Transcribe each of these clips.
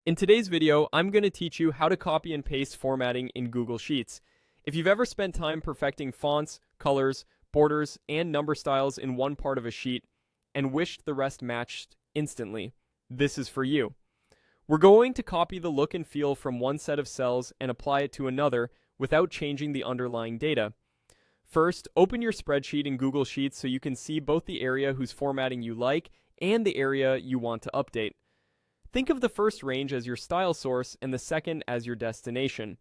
In today's video, I'm going to teach you how to copy and paste formatting in Google Sheets. If you've ever spent time perfecting fonts, colors, borders, and number styles in one part of a sheet and wished the rest matched instantly, this is for you. We're going to copy the look and feel from one set of cells and apply it to another without changing the underlying data. First, open your spreadsheet in Google Sheets so you can see both the area whose formatting you like and the area you want to update. Think of the first range as your style source and the second as your destination.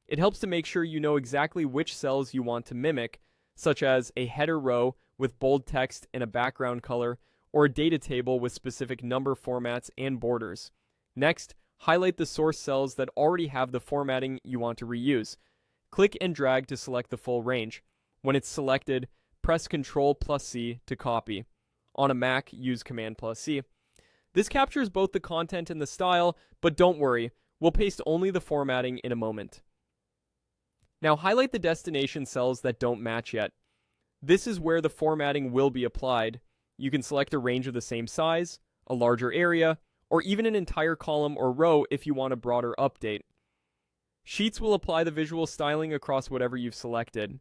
It helps to make sure you know exactly which cells you want to mimic, such as a header row with bold text and a background color, or a data table with specific number formats and borders. Next, highlight the source cells that already have the formatting you want to reuse. Click and drag to select the full range. When it's selected, press Ctrl+C to copy. On a Mac, use Command+C. This captures both the content and the style, but don't worry, we'll paste only the formatting in a moment. Now highlight the destination cells that don't match yet. This is where the formatting will be applied. You can select a range of the same size, a larger area, or even an entire column or row if you want a broader update. Sheets will apply the visual styling across whatever you've selected.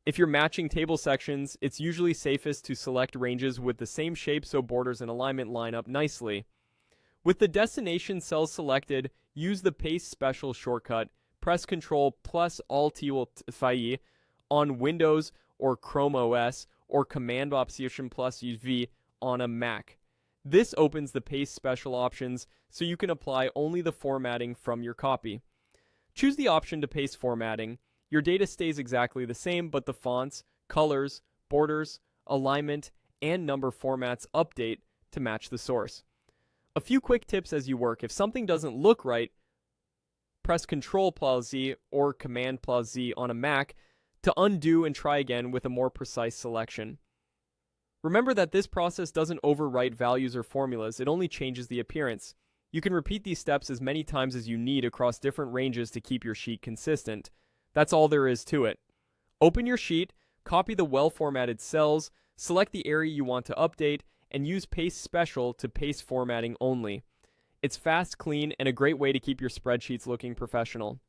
If you're matching table sections, it's usually safest to select ranges with the same shape so borders and alignment line up nicely. With the destination cells selected, use the Paste Special shortcut. Press Ctrl+Alt+V on Windows or Chrome OS, or Command+V on a Mac. This opens the Paste Special options so you can apply only the formatting from your copy. Choose the option to paste formatting. Your data stays exactly the same, but the fonts, colors, borders, alignment, and number formats update to match the source. A few quick tips as you work. If something doesn't look right, press Ctrl+Z or Command+Z on a Mac to undo and try again with a more precise selection. Remember that this process doesn't overwrite values or formulas, it only changes the appearance. You can repeat these steps as many times as you need across different ranges to keep your sheet consistent. That's all there is to it. Open your sheet, copy the well-formatted cells, select the area you want to update, and use Paste Special to paste formatting only. It's fast, clean, and a great way to keep your spreadsheets looking professional.